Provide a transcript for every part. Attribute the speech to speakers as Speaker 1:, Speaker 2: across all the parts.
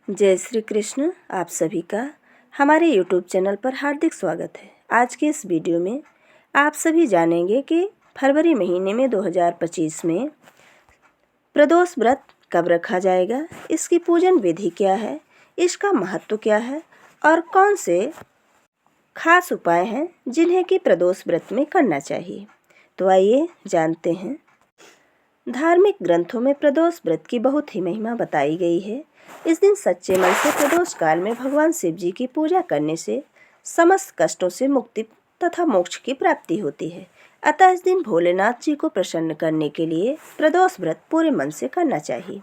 Speaker 1: जय श्री कृष्ण। आप सभी का हमारे YouTube चैनल पर हार्दिक स्वागत है। आज के इस वीडियो में आप सभी जानेंगे कि फरवरी महीने में 2025 में प्रदोष व्रत कब रखा जाएगा, इसकी पूजन विधि क्या है, इसका महत्व क्या है और कौन से खास उपाय हैं जिन्हें कि प्रदोष व्रत में करना चाहिए। तो आइए जानते हैं। धार्मिक ग्रंथों में प्रदोष व्रत की बहुत ही महिमा बताई गई है। इस दिन सच्चे मन से प्रदोष काल में भगवान शिव जी की पूजा करने से समस्त कष्टों से मुक्ति तथा मोक्ष की प्राप्ति होती है। अतः इस दिन भोलेनाथ जी को प्रसन्न करने के लिए प्रदोष व्रत पूरे मन से करना चाहिए।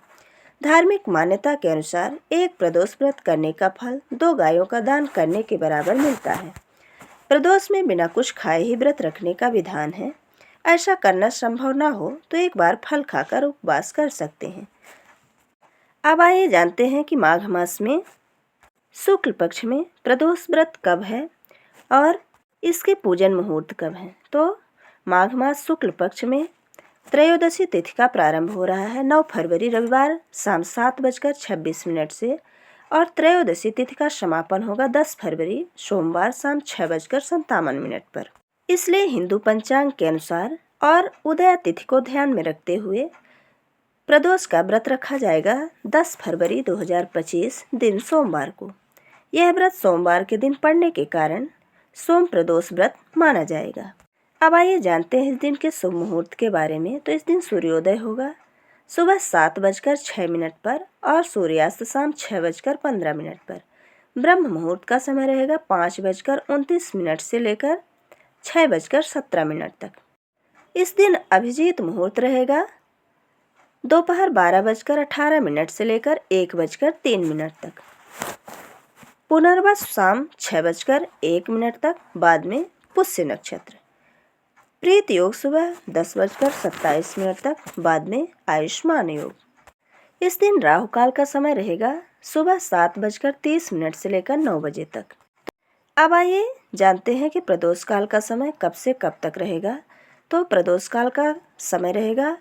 Speaker 1: धार्मिक मान्यता के अनुसार एक प्रदोष व्रत करने का फल 2 गायों का दान करने के बराबर मिलता है। प्रदोष में बिना कुछ खाए ही व्रत रखने का विधान है। ऐसा करना संभव न हो तो एक बार फल खाकर उपवास कर सकते हैं। अब आइए जानते हैं कि माघ मास में शुक्ल पक्ष में प्रदोष व्रत कब है और इसके पूजन मुहूर्त कब है। तो माघ मास शुक्ल पक्ष में त्रयोदशी तिथि का प्रारंभ हो रहा है 9 फरवरी रविवार शाम 7:26 से और त्रयोदशी तिथि का समापन होगा 10 फरवरी सोमवार शाम 6:57 पर। इसलिए हिंदू पंचांग के अनुसार और उदय तिथि को ध्यान में रखते हुए प्रदोष का व्रत रखा जाएगा 10 फरवरी 2025 दिन सोमवार को। यह व्रत सोमवार के दिन पड़ने के कारण सोम प्रदोष व्रत माना जाएगा। अब आइए जानते हैं इस दिन के शुभ मुहूर्त के बारे में। तो इस दिन सूर्योदय होगा सुबह 7:06 पर और सूर्यास्त शाम 6:15 पर। ब्रह्म मुहूर्त का समय रहेगा 5:29 से लेकर 6:17 तक। इस दिन अभिजीत मुहूर्त रहेगा दोपहर 12:18 से लेकर 1:03 तक। पुनर्वस शाम 6:01 तक। बाद में पुष्य नक्षत्र। प्रीत योग सुबह 10:27 तक। बाद में आयुष्मान योग। इस दिन राहु काल का समय रहेगा सुबह 7:30 से लेकर 9 बजे तक। अब आइए जानते हैं कि प्रदोष काल का समय कब से कब तक रहेगा। तो प्रदोष काल का समय रहेगा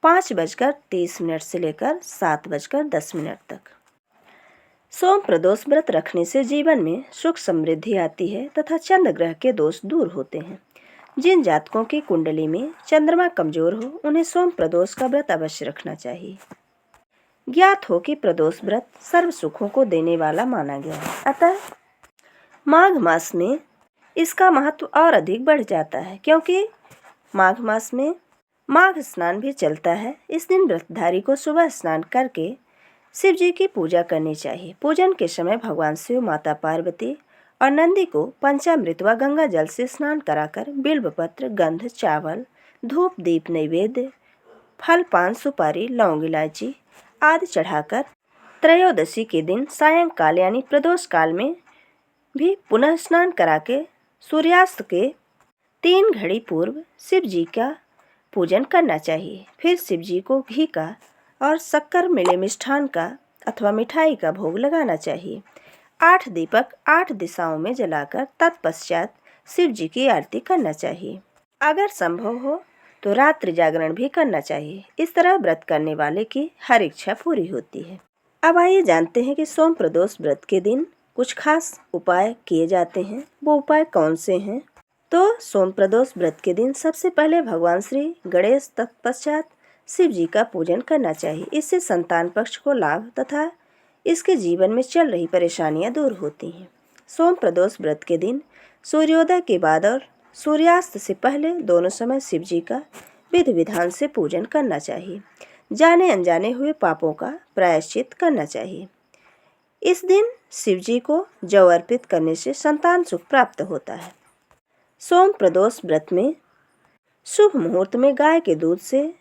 Speaker 1: 5:30 से लेकर 7:10 तक। सोम प्रदोष व्रत रखने से जीवन में सुख समृद्धि आती है तथा चंद्र ग्रह के दोष दूर होते हैं। जिन जातकों की कुंडली में चंद्रमा कमजोर हो उन्हें सोम प्रदोष का व्रत अवश्य रखना चाहिए। ज्ञात हो कि प्रदोष व्रत सर्व सुखों को देने वाला माना गया है, अतः माघ मास में इसका महत्व और अधिक बढ़ जाता है, क्योंकि माघ मास में माघ स्नान भी चलता है। इस दिन व्रतधारी को सुबह स्नान करके शिव जी की पूजा करनी चाहिए। पूजन के समय भगवान शिव, माता पार्वती और नंदी को पंचामृत व गंगा जल से स्नान कराकर बिल्वपत्र, गंध, चावल, धूप, दीप, नैवेद्य, फल, पान, सुपारी, लौंग, इलायची आदि चढ़ाकर त्रयोदशी के दिन सायंकाल यानी प्रदोष काल में भी पुनः स्नान करा के सूर्यास्त के 3 घड़ी पूर्व शिव जी का पूजन करना चाहिए। फिर शिव जी को घी का और शक्कर मिले मिष्ठान का अथवा मिठाई का भोग लगाना चाहिए। 8 दीपक 8 दिशाओं में जलाकर तत्पश्चात शिव जी की आरती करना चाहिए। अगर संभव हो तो रात्रि जागरण भी करना चाहिए। इस तरह व्रत करने वाले की हर इच्छा पूरी होती है। अब आइए जानते हैं कि सोम प्रदोष व्रत के दिन कुछ खास उपाय किए जाते हैं। वो उपाय कौन से हैं? तो सोम प्रदोष व्रत के दिन सबसे पहले भगवान श्री गणेश तत्पश्चात शिव जी का पूजन करना चाहिए। इससे संतान पक्ष को लाभ तथा इसके जीवन में चल रही परेशानियां दूर होती हैं। सोम प्रदोष व्रत के दिन सूर्योदय के बाद और सूर्यास्त से पहले दोनों समय शिव जी का विधि विधान से पूजन करना चाहिए। जाने अनजाने हुए पापों का प्रायश्चित करना चाहिए। इस दिन शिव जी को जौ अर्पित करने से संतान सुख प्राप्त होता है। सोम प्रदोष व्रत में शुभ मुहूर्त में गाय के दूध से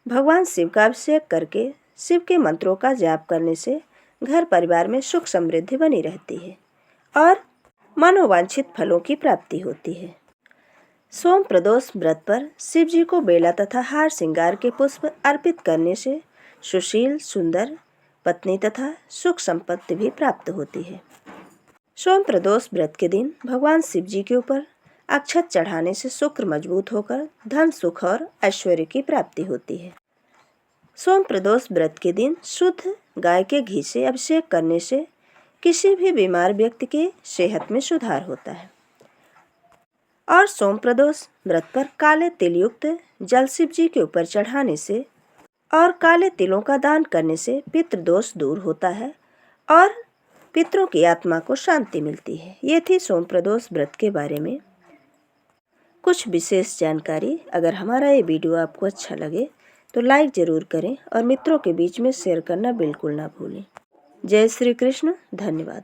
Speaker 1: भगवान शिव का अभिषेक करके शिव के मंत्रों का जाप करने से घर परिवार में सुख समृद्धि बनी रहती है और मनोवांछित फलों की प्राप्ति होती है। सोम प्रदोष व्रत पर शिव जी को बेला तथा हार श्रृंगार के पुष्प अर्पित करने से सुशील, सुंदर पत्नी तथा सुख संपत्ति भी प्राप्त होती है। सोम प्रदोष व्रत के दिन भगवान शिव जी के ऊपर अक्षत चढ़ाने से शुक्र मजबूत होकर धन, सुख और ऐश्वर्य की प्राप्ति होती है। सोम प्रदोष व्रत के दिन शुद्ध गाय के घी से अभिषेक करने से किसी भी बीमार व्यक्ति के सेहत में सुधार होता है। और सोम प्रदोष व्रत पर काले तिल युक्त जल शिव जी के ऊपर चढ़ाने से और काले तिलों का दान करने से पितृदोष दूर होता है और पितरों की आत्मा को शांति मिलती है। ये थी सोम प्रदोष व्रत के बारे में कुछ विशेष जानकारी। अगर हमारा ये वीडियो आपको अच्छा लगे तो लाइक ज़रूर करें और मित्रों के बीच में शेयर करना बिल्कुल ना भूलें। जय श्री कृष्ण। धन्यवाद।